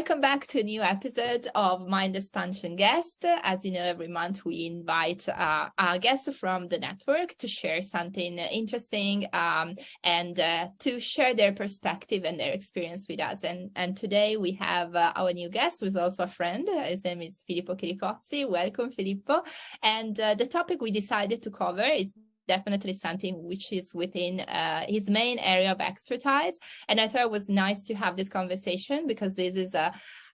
Welcome back to a new episode of Mind Expansion Guest. As you know, every month we invite a guest from the network to share something interesting and to share their perspective and their experience with us. And today we have our new guest, who is also a friend. His name is Filippo Chiricozzi. Welcome, Filippo. And the topic we decided to cover is definitely something which is within his main area of expertise. And I thought it was nice to have this conversation because this is a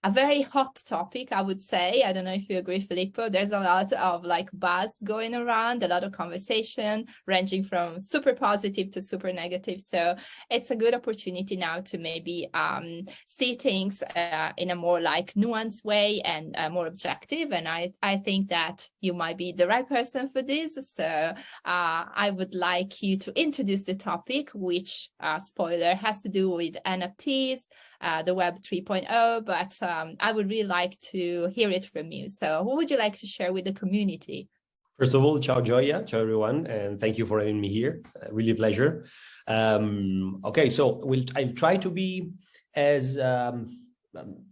very hot topic, I would say. I don't know if you agree, Filippo. There's a lot of like buzz going around, a lot of conversation ranging from super positive to super negative. So it's a good opportunity now to maybe see things in a more like nuanced way and more objective. And I think that you might be the right person for this. So I would like you to introduce the topic, which, spoiler, has to do with NFTs, the Web 3.0, but I would really like to hear it from you. So what would you like to share with the community? First of all, ciao Gioia, ciao everyone, and thank you for having me here. Really a pleasure. Okay, so I'll try to be as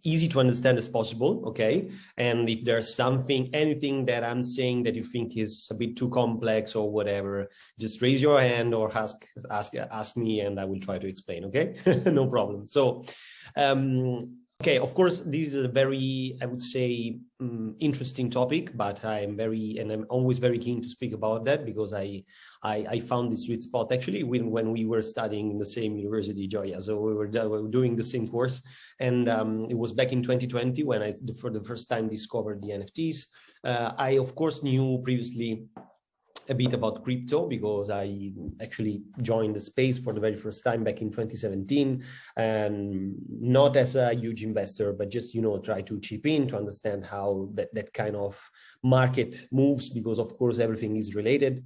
easy to understand as possible, okay? And if there's anything that I'm saying that you think is a bit too complex or whatever, just raise your hand or ask me and I will try to explain, okay? No problem. So, okay, of course, this is a very, I would say, interesting topic, but I'm always very keen to speak about that because I found the sweet spot actually when we were studying in the same university, Gioia. So we were doing the same course, and it was back in 2020 when I, for the first time, discovered the NFTs. I, of course, knew previously a bit about crypto because I actually joined the space for the very first time back in 2017, and not as a huge investor, but just, you know, try to chip in to understand how that kind of market moves, because of course everything is related.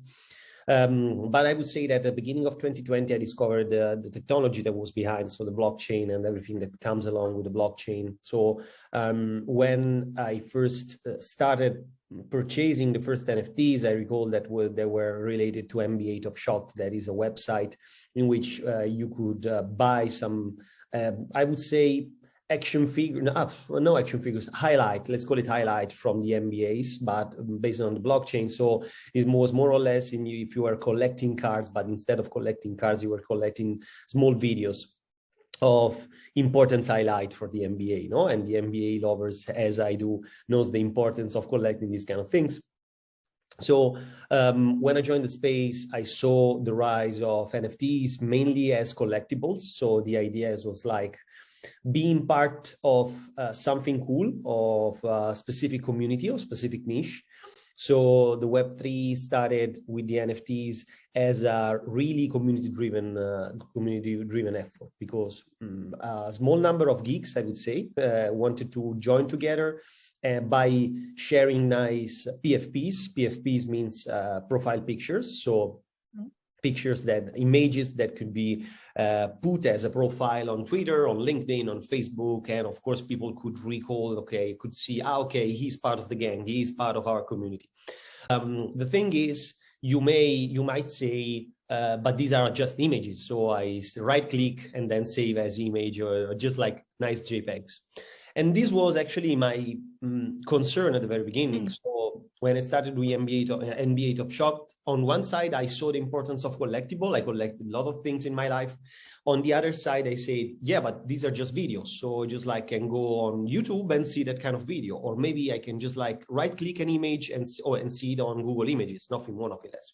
But I would say that at the beginning of 2020, I discovered the technology that was behind, so the blockchain and everything that comes along with the blockchain. So when I first started purchasing the first NFTs, I recall that they were related to NBA Top Shot. That is a website in which you could buy some, I would say, action figure, no action figures, highlight, let's call it highlight from the NBAs, but based on the blockchain. So it was more or less if you were collecting cards, but instead of collecting cards, you were collecting small videos of importance highlight for the NBA, no? And the NBA lovers, as I do, knows the importance of collecting these kind of things. So when I joined the space, I saw the rise of NFTs mainly as collectibles. So the idea was like being part of something cool, of a specific community or specific niche. So the Web3 started with the NFTs as a really community-driven effort, because a small number of geeks, I would say, wanted to join together by sharing nice PFPs. PFPs means profile pictures. So pictures, images that could be put as a profile on Twitter, on LinkedIn, on Facebook, and of course people could recall, okay, could see, okay, he's part of the gang, he is part of our community. The thing is, you might say, but these are just images. So I right click and then save as image, or just like nice JPEGs. And this was actually my concern at the very beginning. So when I started with NBA Top Shot, on one side, I saw the importance of collectible. I collected a lot of things in my life. On the other side, I said, yeah, but these are just videos. So just like can go on YouTube and see that kind of video. Or maybe I can just like right click an image and see it on Google Images, nothing more, nothing less.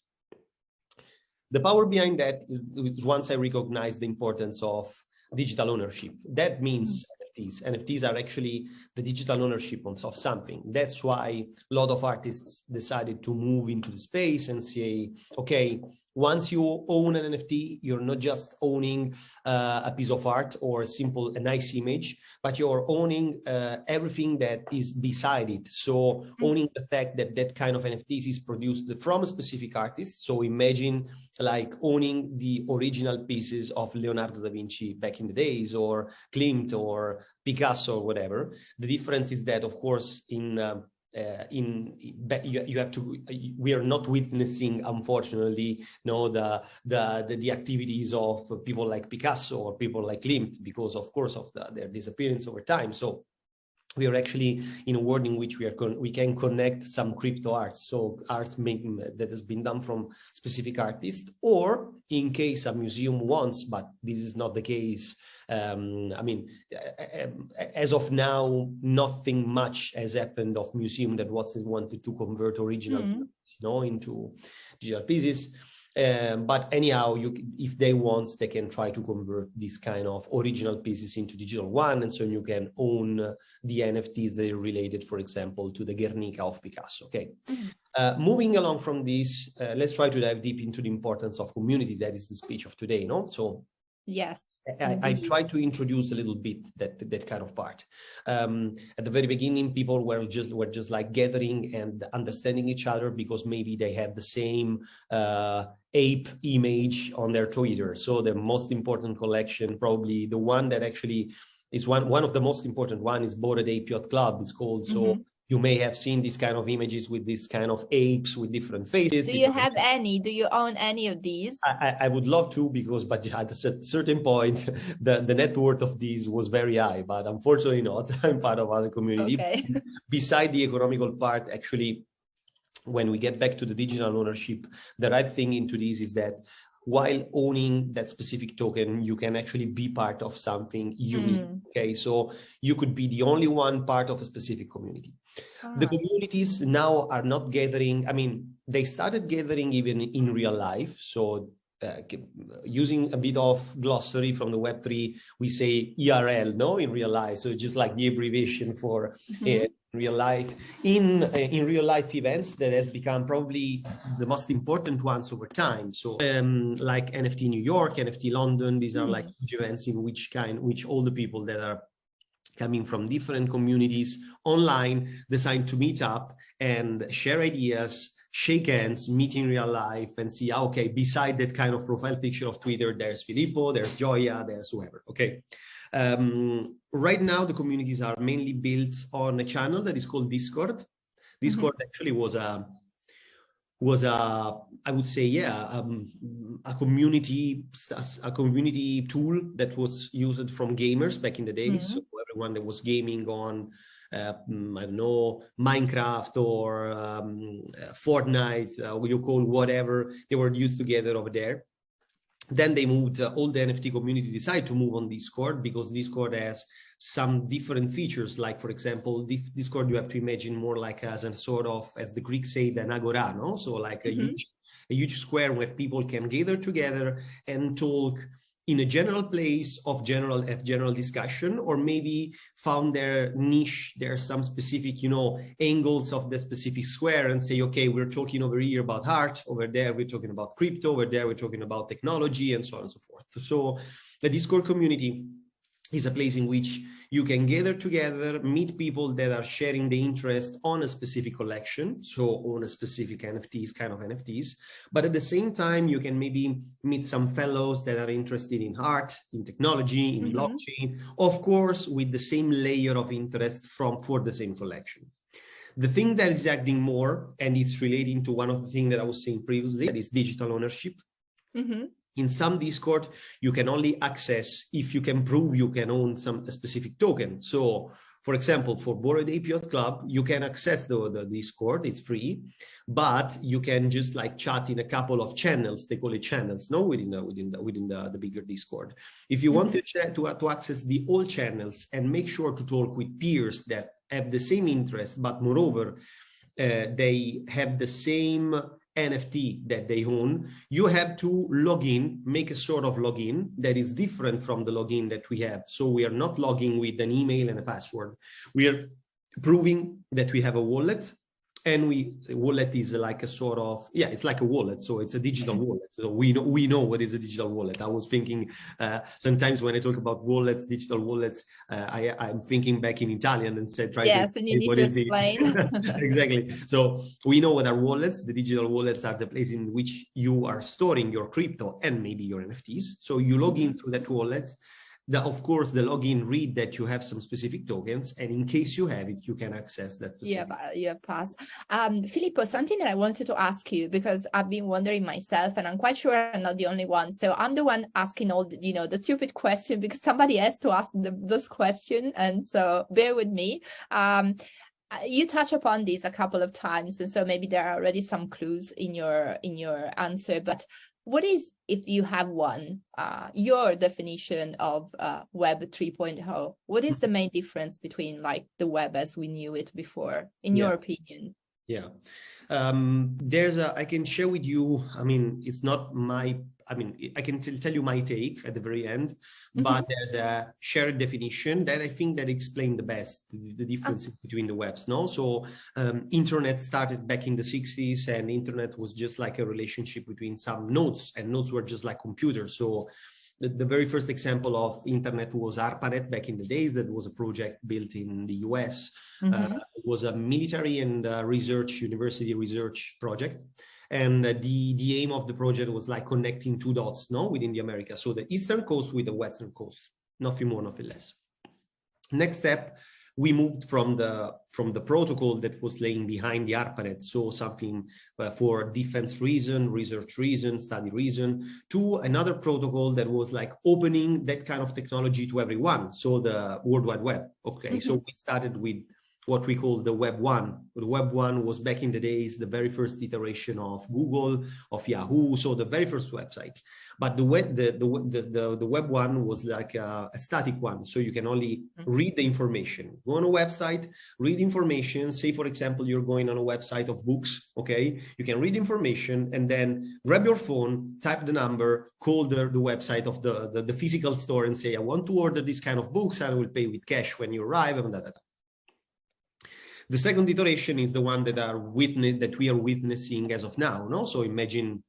The power behind that is once I recognized the importance of digital ownership. That means NFTs are actually the digital ownership of something. That's why a lot of artists decided to move into the space and say, okay, once you own an NFT, you're not just owning a piece of art or a nice image, but you're owning everything that is beside it. So owning the fact that that kind of NFTs is produced from a specific artist. So imagine like owning the original pieces of Leonardo da Vinci back in the days, or Klimt or Picasso or whatever. The difference is that, of course, you have to, we are not witnessing, unfortunately, the activities of people like Picasso or people like Klimt, because of course of their disappearance over time. So we are actually in a world in which we can connect some crypto arts, so art that has been done from specific artists, or in case a museum wants, but this is not the case. I mean, as of now, nothing much has happened of museum that wanted to convert original into digital pieces. But anyhow, if they want, they can try to convert this kind of original pieces into digital one, and so you can own the NFTs that are related, for example, to the Guernica of Picasso. Okay. Moving along from this, let's try to dive deep into the importance of community. That is the speech of today, no? So yes. I try to introduce a little bit that kind of part. At the very beginning, people were just like gathering and understanding each other because maybe they had the same ape image on their Twitter. So the most important collection, probably the one that actually is one of the most important one, is Bored Ape Yacht Club. It's called. So you may have seen these kind of images with this kind of apes with different faces. Do you have any? Do you own any of these? I would love to, but at a certain point, the net worth of these was very high, but unfortunately not. I'm part of other community. Okay. Beside the economical part, actually, when we get back to the digital ownership, the right thing into this is that while owning that specific token, you can actually be part of something unique. Okay, so you could be the only one part of a specific community. The communities now are not gathering. I mean, they started gathering even in real life. So using a bit of glossary from the Web3, we say ERL, no, in real life. So just like the abbreviation for real life. In real life events, that has become probably the most important ones over time. So like NFT New York, NFT London, these are like huge events in which all the people that are coming from different communities online decide to meet up and share ideas, shake hands, meet in real life, and see, okay, beside that kind of profile picture of Twitter, there's Filippo, there's Gioia, there's whoever. Okay. Right now, the communities are mainly built on a channel that is called Discord. Discord actually was a I would say, yeah, a community tool that was used from gamers back in the day. So everyone that was gaming on I don't know, Minecraft or Fortnite, you call whatever, they were used together over there. Then they moved, all the NFT community decided to move on Discord because Discord has some different features. Like, for example, Discord, you have to imagine more like as a sort of, as the Greeks say, an agora, no? So like a huge square where people can gather together and talk in a general place of general discussion, or maybe found their niche. There are some specific, you know, angles of the specific square and say, okay, we're talking over here about art, over there we're talking about crypto, over there we're talking about technology, and so on and so forth. So the Discord community is a place in which you can gather together, meet people that are sharing the interest on a specific collection, so on a specific NFTs, but at the same time, you can maybe meet some fellows that are interested in art, in technology, in blockchain, of course, with the same layer of interest for the same collection. The thing that is acting more, and it's relating to one of the things that I was saying previously, that is digital ownership. In some Discord, you can only access if you can prove you can own a specific token. So, for example, for Bored Ape Yacht Club, you can access the Discord, it's free, but you can just like chat in a couple of channels. They call it channels, no, within the bigger Discord. If you want to access the all channels and make sure to talk with peers that have the same interest, but moreover, they have the same NFT that they own, you have to log in, make a sort of login that is different from the login that we have. So we are not logging with an email and a password. We are proving that we have a wallet, and the wallet is like a sort of, yeah, it's like a wallet. So it's a digital wallet. So we know what is a digital wallet. I was thinking sometimes when I talk about wallets, digital wallets, I'm thinking back in Italian and said, yes, and you need to explain. Exactly. So we know what are wallets. The digital wallets are the place in which you are storing your crypto and maybe your NFTs. So you log in through that wallet, of course, the login read that you have some specific tokens, and in case you have it, you can access that specific. Yeah, but you have passed. Filippo, something that I wanted to ask you, because I've been wondering myself, and I'm quite sure I'm not the only one. So I'm the one asking all the, the stupid question, because somebody has to ask this question, and so bear with me. You touch upon this a couple of times, and so maybe there are already some clues in your answer. But what is, if you have one, your definition of Web 3.0? What is the main difference between like the web as we knew it before, in your opinion? Yeah, I can share with you, I mean, it's not my, I mean, I can tell you my take at the very end, but there's a shared definition that I think that explains the best, the difference between the webs, no? So internet started back in the 60s, and internet was just like a relationship between some nodes, and nodes were just like computers. So the very first example of internet was ARPANET back in the days. That was a project built in the US. It was a military and university research project. And the aim of the project was like connecting two dots, no, within the America. So the Eastern coast with the Western coast, nothing more, nothing less. Next step, we moved from the protocol that was laying behind the ARPANET, so something for defense reason, research reason, study reason, to another protocol that was like opening that kind of technology to everyone, so the World Wide Web. Okay, so we started with what we call the Web 1. The Web 1 was back in the days, the very first iteration of Google, of Yahoo, so the very first website. But the Web 1 was like a static one, so you can only read the information. Go on a website, read information. Say, for example, you're going on a website of books, okay? You can read information and then grab your phone, type the number, call the website of the physical store and say, I want to order this kind of books, and I will pay with cash when you arrive, and da. The second iteration is the one that we are witnessing as of now, no? So imagine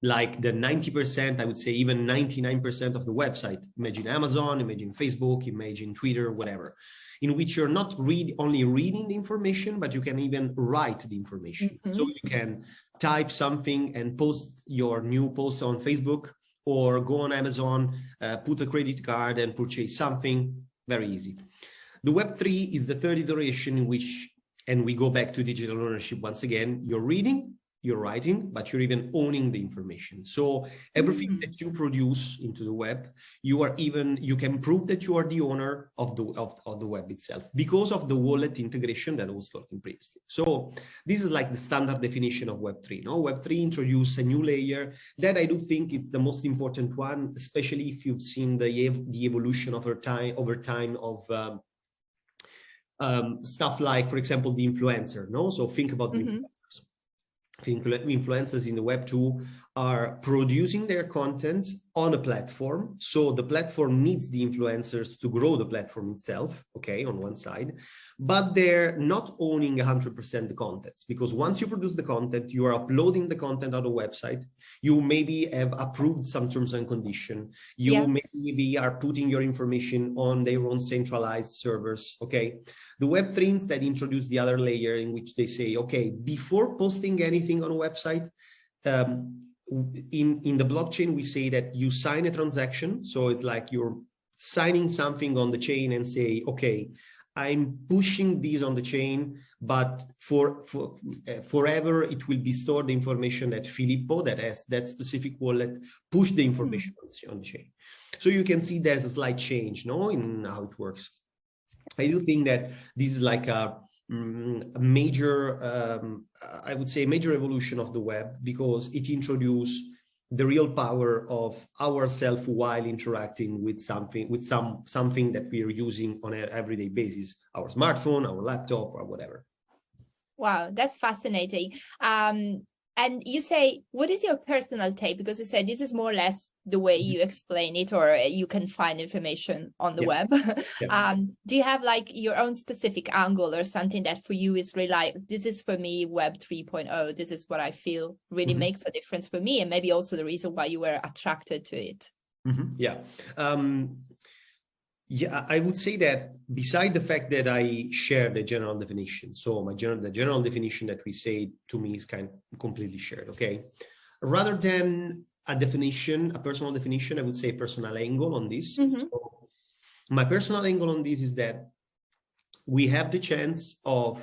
like the 90%, I would say even 99% of the website. Imagine Amazon, imagine Facebook, imagine Twitter, whatever, in which you're not only reading the information, but you can even write the information. So you can type something and post your new post on Facebook, or go on Amazon, put a credit card and purchase something. Very easy. The Web 3 is the third iteration in which, and we go back to digital ownership once again, you're reading, you're writing, but you're even owning the information. So everything that you produce into the web, you can prove that you are the owner of the web itself, because of the wallet integration that I was talking previously. So this is like the standard definition of Web 3. No? Web 3 introduced a new layer that I do think is the most important one, especially if you've seen the evolution over time of stuff like, for example, the influencer. No, so think about the influencers. Influencers in the Web 2 are producing their content on a platform. So the platform needs the influencers to grow the platform itself, okay, on one side, but they're not owning 100% the contents, because once you produce the content, you are uploading the content on the website. You maybe have approved some terms and conditions. You maybe are putting your information on their own centralized servers, okay? The Web 3 instead introduced the other layer in which they say, okay, before posting anything on a website, in the blockchain, we say that you sign a transaction. So it's like you're signing something on the chain and say, okay, I'm pushing these on the chain, but forever it will be stored the information that Filippo, that has that specific wallet, push the information on the chain. So you can see there's a slight change, no, in how it works. I do think that this is like a major, I would say, major evolution of the web, because it introduced the real power of ourselves while interacting with something that we are using on an everyday basis, our smartphone, our laptop, or whatever. Wow, that's fascinating. And you say, what is your personal take? Because you said this is more or less the way you explain it, or you can find information on the web. Do you have like your own specific angle or something that for you is really like, this is for me Web 3.0, this is what I feel really makes a difference for me, and maybe also the reason why you were attracted to it? Yeah, I would say that beside the fact that I share the general definition, so the general definition that we say to me is kind of completely shared, okay? Rather than a definition, a personal definition, I would say personal angle on this. Mm-hmm. So my personal angle on this is that we have the chance of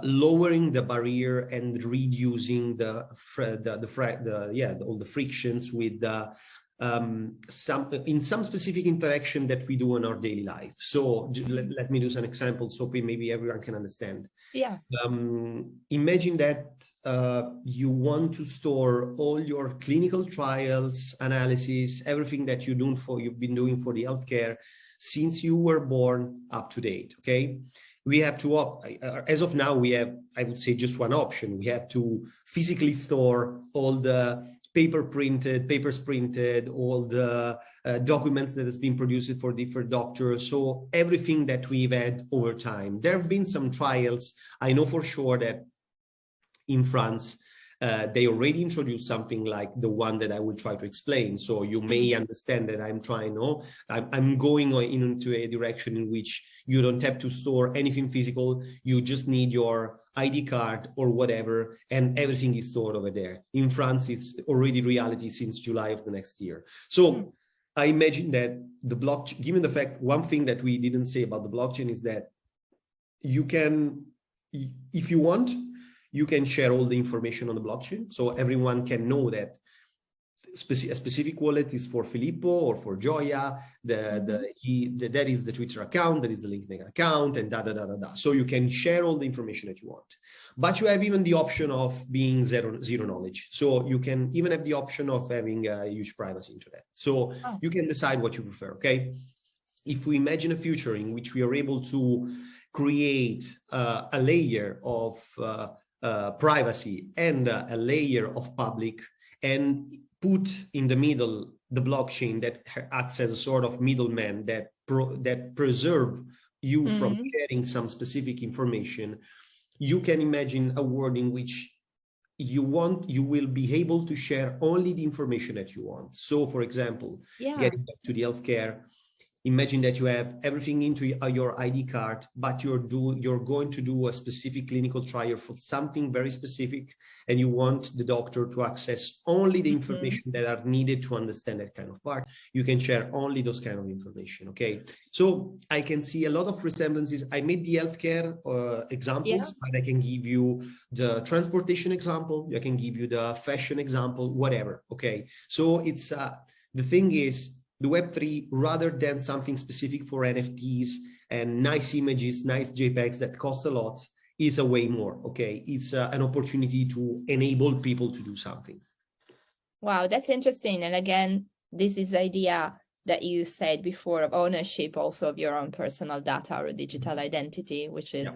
lowering the barrier and reducing all the frictions with some specific interaction that we do in our daily life. So let me do some examples so maybe everyone can understand. Yeah. Imagine that you want to store all your clinical trials, analysis, everything that you've been doing for the healthcare since you were born up to date. Okay, we have to as of now we have, I would say, just one option. We have to physically store all the papers printed, all the documents that has been produced for different doctors. So everything that we've had over time. There have been some trials. I know for sure that in France, they already introduced something like the one that I will try to explain. So you may understand that I'm going into a direction in which you don't have to store anything physical. You just need your ID card or whatever, and everything is stored over there. In France, it's already reality since July of the next year. So I imagine that the blockchain, given the fact, one thing that we didn't say about the blockchain is that you can, if you want, you can share all the information on the blockchain. So everyone can know that a specific wallet is for Filippo or for Gioia, that is the Twitter account, that is the LinkedIn account, and da. So you can share all the information that you want. But you have even the option of being zero knowledge. So you can even have the option of having a huge privacy into that. So you can decide what you prefer, okay? If we imagine a future in which we are able to create a layer of privacy and a layer of public, and put in the middle the blockchain that acts as a sort of middleman that preserve you from sharing some specific information, you can imagine a world in which you will be able to share only the information that you want. So for example, getting back to the healthcare, imagine that you have everything into your ID card, but you're going to do a specific clinical trial for something very specific, and you want the doctor to access only the information that are needed to understand that kind of part. You can share only those kind of information, okay? So I can see a lot of resemblances. I made the healthcare examples, but I can give you the transportation example, I can give you the fashion example, whatever, okay? So it's, the thing is, the Web3, rather than something specific for NFTs and nice images, nice JPEGs that cost a lot, is a way more, okay? It's an opportunity to enable people to do something. Wow, that's interesting. And again, this is the idea that you said before of ownership also of your own personal data or digital identity, which is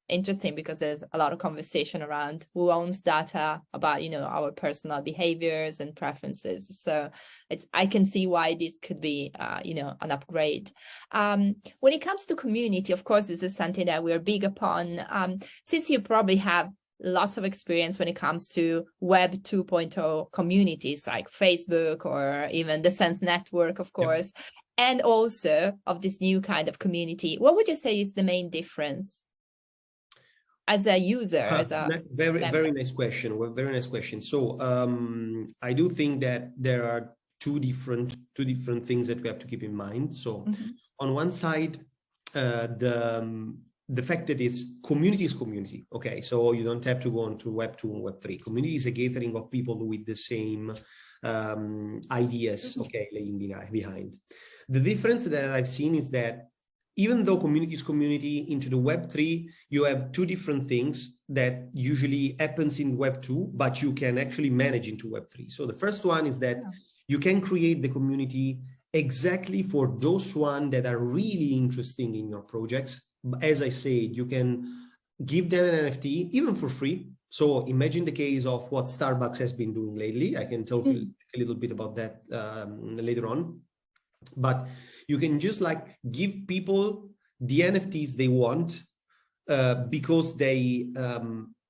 interesting because there's a lot of conversation around who owns data about, you know, our personal behaviors and preferences. So I can see why this could be, you know, an upgrade. When it comes to community, of course, this is something that we're big upon. Since you probably have lots of experience when it comes to Web 2.0 communities like Facebook or even the Sense Network, of course, and also of this new kind of community, what would you say is the main difference as a user? As a very nice question. Well, very nice question. So I do think that there are two different things that we have to keep in mind. So on one side, the fact that community is community. Okay, so you don't have to go on to Web 2 and Web 3. Community is a gathering of people with the same ideas, okay, laying behind. The difference that I've seen is that even though community is community, into the Web 3, you have two different things that usually happens in Web 2, but you can actually manage into Web 3. So the first one is that you can create the community exactly for those one that are really interesting in your projects. As I said, you can give them an NFT, even for free. So imagine the case of what Starbucks has been doing lately. I can talk a little bit about that later on. But you can just like give people the NFTs they want because they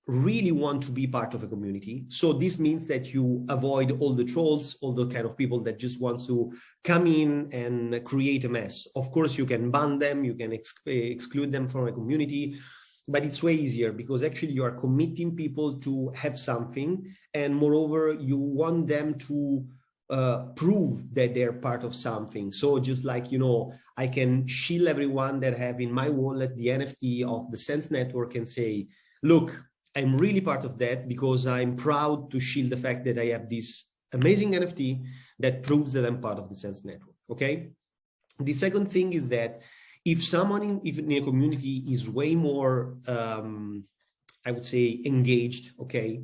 really want to be part of a community. So this means that you avoid all the trolls, all the kind of people that just want to come in and create a mess. Of course, you can ban them, you can exclude them from a community, but it's way easier because actually you are committing people to have something. And moreover, you want them to prove that they're part of something. So just like, you know, I can shield everyone that have in my wallet the NFT of the Sense network and say, look, I'm really part of that because I'm proud to shield the fact that I have this amazing NFT that proves that I'm part of the Sense network. Okay. The second thing is that if someone in a community is way more, I would say, engaged, okay,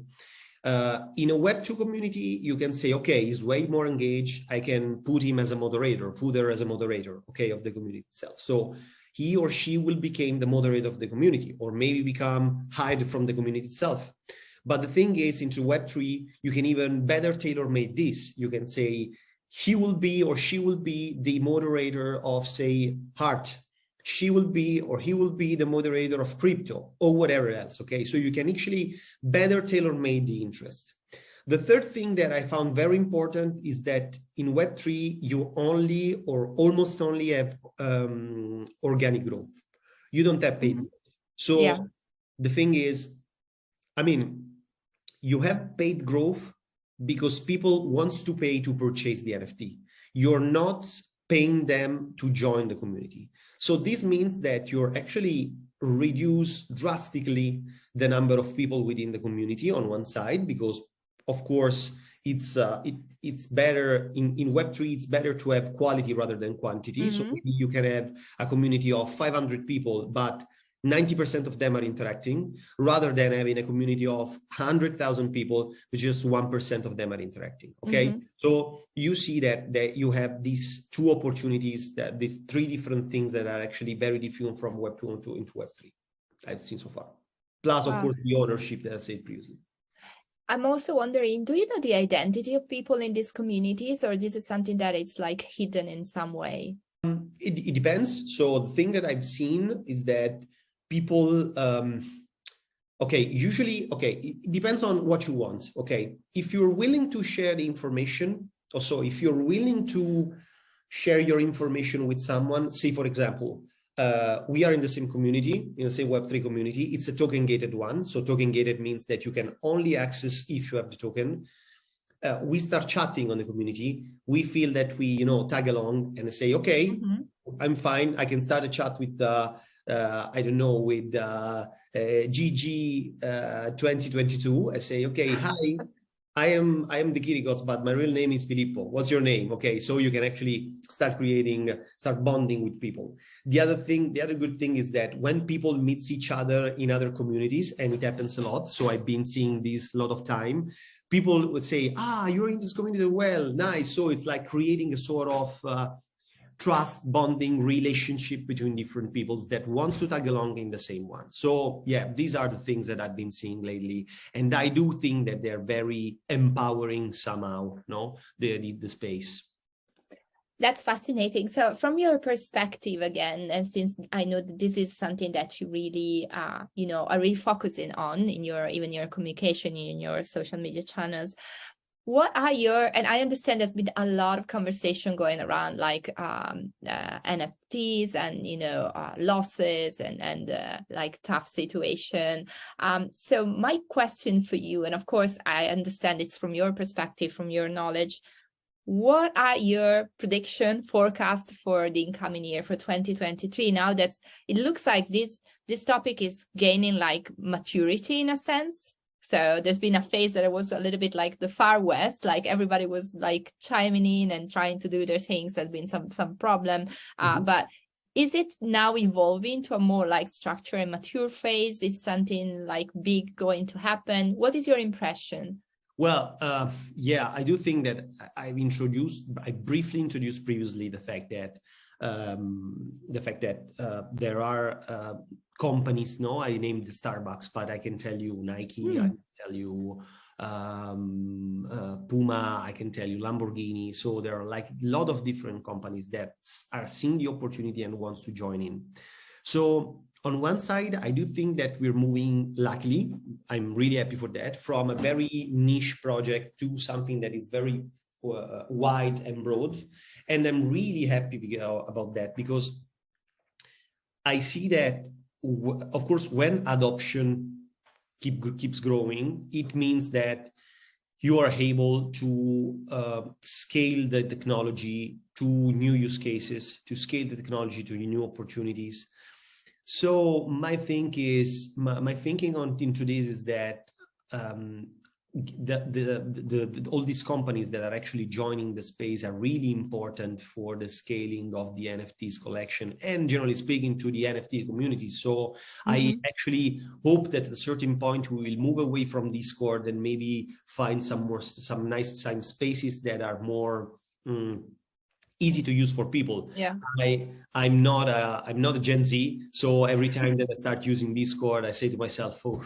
in a Web2 community, you can say, okay, he's way more engaged. I can put him as a moderator, put her as a moderator, okay, of the community itself. So he or she will become the moderator of the community, or maybe become hired from the community itself. But the thing is, into Web3, you can even better tailor-made this. You can say, he will be or she will be the moderator of, say, art. She will be or he will be the moderator of crypto or whatever else. Okay, so you can actually better tailor-made the interest. The third thing that I found very important is that in Web3, you only or almost only have organic growth. You don't have paid. So the thing is, I mean, you have paid growth because people wants to pay to purchase the NFT. You're not paying them to join the community. So this means that you're actually reduce drastically the number of people within the community on one side, because of course it's better in Web3, it's better to have quality rather than quantity. So maybe you can have a community of 500 people, but 90% of them are interacting, rather than having a community of 100,000 people, with just 1% of them are interacting. Okay, so you see that you have these two opportunities, that these three different things that are actually very different from Web2 into Web3 I've seen so far. Plus, of course, the ownership that I said previously. I'm also wondering, do you know the identity of people in these communities, or this is something that it's like hidden in some way? It depends. So the thing that I've seen is that people, okay, usually, okay, it depends on what you want. Okay, if you're willing to share the information, also if you're willing to share your information with someone, say, for example, we are in the same community, in the same Web3 community. It's a token gated one. So token gated means that you can only access if you have the token. We start chatting on the community. We feel that we, you know, tag along and say, okay, I'm fine. I can start a chat with, I don't know, with GG 2022. I say, okay, hi, I am the Chiricozzi, but my real name is Filippo. What's your name? Okay, so you can actually start bonding with people. The other good thing is that when people meet each other in other communities, and it happens a lot, so I've been seeing this a lot of time, people would say, you're in this community, well, nice. So it's like creating a sort of trust bonding relationship between different peoples that wants to tag along in the same one. So yeah, these are the things that I've been seeing lately. And I do think that they're very empowering somehow, no, the space. That's fascinating. So from your perspective again, and since I know that this is something that you really, you know, are really focusing on in even your communication, in your social media channels, what are and I understand there's been a lot of conversation going around, like NFTs and, you know, losses and like tough situation. So my question for you, and of course, I understand it's from your perspective, from your knowledge, what are your prediction forecast for the incoming year, for 2023? Now that it looks like this topic is gaining like maturity in a sense. So there's been a phase that it was a little bit like the Far West, like everybody was like chiming in and trying to do their things. There's been some problem, but is it now evolving to a more like structured and mature phase? Is something like big going to happen? What is your impression? Well, yeah, I do think that I briefly introduced previously the fact that there are companies, no, I named the Starbucks, but I can tell you Nike, I can tell you Puma, I can tell you Lamborghini. So there are like a lot of different companies that are seeing the opportunity and wants to join in. So on one side, I do think that we're moving, luckily, I'm really happy for that, from a very niche project to something that is very wide and broad. And I'm really happy about that, because I see that, of course, when adoption keeps growing, it means that you are able to scale the technology to new use cases, to scale the technology to new opportunities. So my thinking into this is that all these companies that are actually joining the space are really important for the scaling of the NFTs collection and generally speaking to the NFT community. So I actually hope that at a certain point we will move away from Discord and maybe find some nice spaces that are more easy to use for people. Yeah. I'm not a Gen Z, so every time that I start using Discord, I say to myself, oh,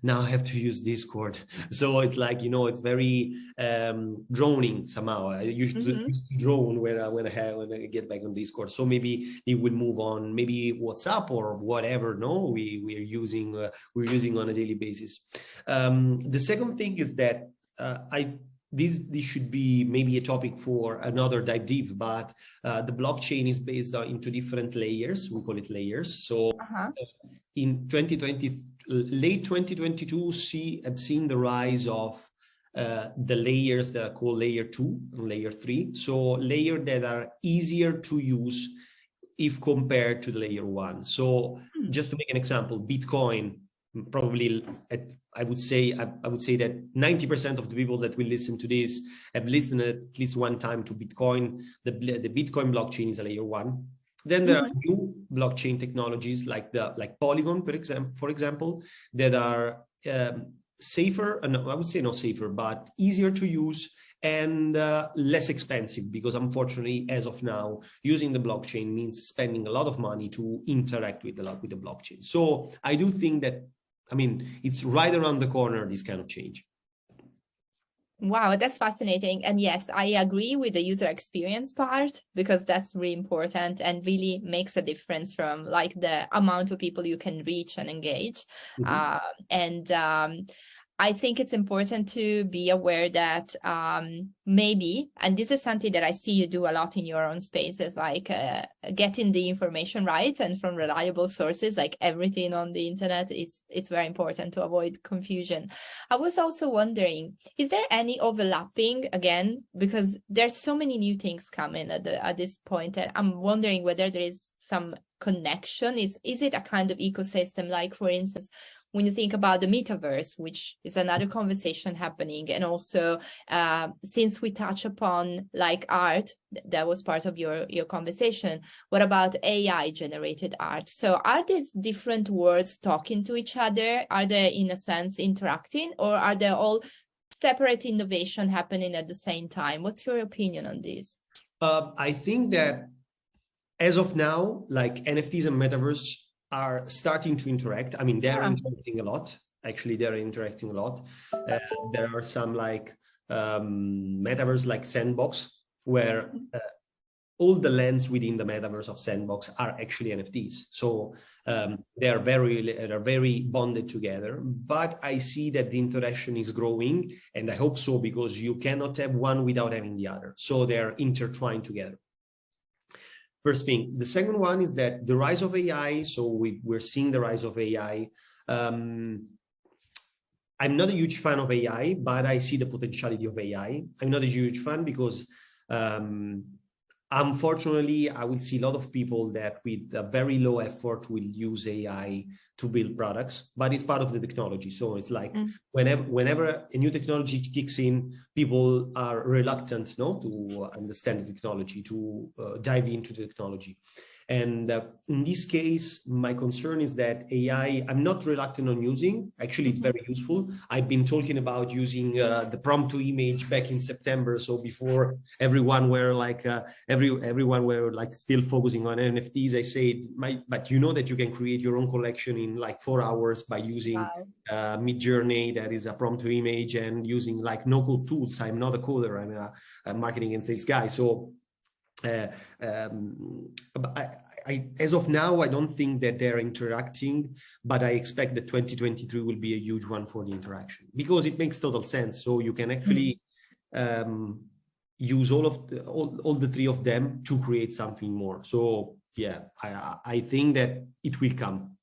now I have to use Discord. So it's like, you know, it's very droning somehow. I used to drone when I get back on Discord. So maybe it will move on, maybe WhatsApp or whatever. No, we're using on a daily basis. The second thing is that this should be maybe a topic for another dive deep, but the blockchain is based on into different layers. We call it layers. So in 2020, late 2022, I've seen the rise of the layers that are called layer 2 and layer 3. So layers that are easier to use if compared to the layer 1. So just to make an example, Bitcoin, probably I would say that 90% of the people that will listen to this have listened at least one time to Bitcoin. The Bitcoin blockchain is a layer 1. Then there are new blockchain technologies like Polygon, for example, that are safer, and I would say not safer, but easier to use and less expensive, because unfortunately, as of now, using the blockchain means spending a lot of money to interact with the blockchain. So I do think that, I mean, it's right around the corner, this kind of change. Wow, that's fascinating. And yes, I agree with the user experience part, because that's really important and really makes a difference from like the amount of people you can reach and engage. I think it's important to be aware that maybe, and this is something that I see you do a lot in your own spaces, like getting the information right and from reliable sources, like everything on the internet, it's very important to avoid confusion. I was also wondering, is there any overlapping, again, because there's so many new things coming at this point, and I'm wondering whether there is some connection. Is it a kind of ecosystem, like, for instance, when you think about the metaverse, which is another conversation happening, and also since we touch upon like art, that was part of your conversation, what about AI generated art? So are these different worlds talking to each other? Are they in a sense interacting, or are they all separate innovation happening at the same time? What's your opinion on this? I think that as of now, like NFTs and metaverse are starting to interact. I mean, they're interacting a lot. Actually, they're interacting a lot. There are some like metaverse like Sandbox, where all the lands within the metaverse of Sandbox are actually NFTs. So they're very bonded together. But I see that the interaction is growing, and I hope so, because you cannot have one without having the other. So they're intertwined together. First thing. The second one is that the rise of AI. So we're seeing the rise of AI. I'm not a huge fan of AI, but I see the potentiality of AI. I'm not a huge fan because unfortunately, I will see a lot of people that with a very low effort will use AI to build products, but it's part of the technology. So it's like whenever a new technology kicks in, people are reluctant to understand the technology, to dive into the technology. And in this case, my concern is that AI, I'm not reluctant on using. Actually, it's very useful. I've been talking about using the prompt to image back in September. So before everyone were like, everyone were like still focusing on NFTs, I said, but you know that you can create your own collection in like 4 hours by using Midjourney, that is a prompt to image, and using like no-code tools. I'm not a coder, I'm a marketing and sales guy. So as of now, I don't think that they're interacting, but I expect that 2023 will be a huge one for the interaction, because it makes total sense. So you can actually use all the three of them to create something more. So yeah, I think that it will come.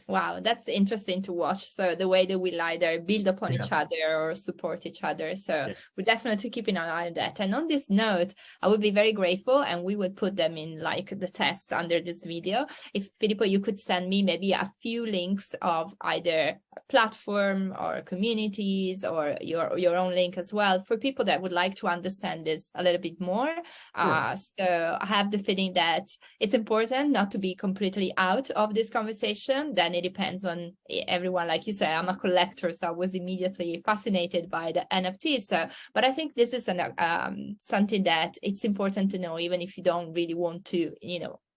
Wow, that's interesting to watch. So the way that we'll either build upon each other or support each other. So we're definitely keeping an eye on that. And on this note, I would be very grateful, and we would put them in like the text under this video. If Filippo, you could send me maybe a few links of either a platform or communities or your own link as well for people that would like to understand this a little bit more. So I have the feeling that it's important not to be completely out of this conversation. Then it depends on everyone. Like you said, I'm a collector, so I was immediately fascinated by the NFTs. So, but I think this is something that it's important to know, even if you don't really want to,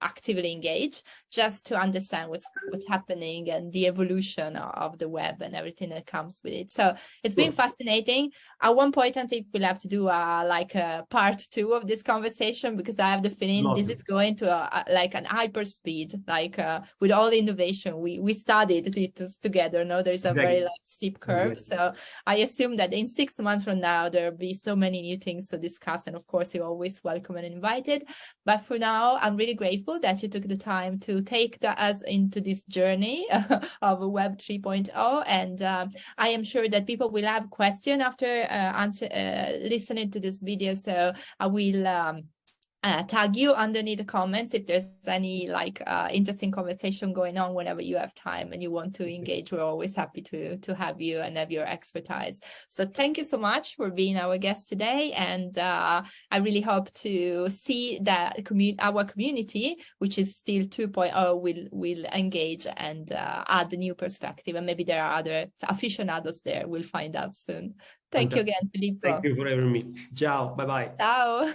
actively engage, just to understand what's happening and the evolution of the web and everything that comes with it. So it's been fascinating. At one point, I think we'll have to do a part 2 of this conversation, because I have the feeling this is going to like an hyper speed, with all the innovation we studied it together. No, there's a very steep curve. So I assume that in 6 months from now, there'll be so many new things to discuss. And of course, you're always welcome and invited. But for now, I'm really grateful that you took the time to take us into this journey of Web 3.0. And I am sure that people will have questions after listening to this video. So I will tag you underneath the comments if there's any interesting conversation going on whenever you have time and you want to engage. We're always happy to have you and have your expertise. So thank you so much for being our guest today, and I really hope to see that our community, which is still 2.0, will engage and add a new perspective, and maybe there are other aficionados there. We'll find out soon. Thank you again, Filippo. Thank you for having me. Ciao. Bye bye. Ciao.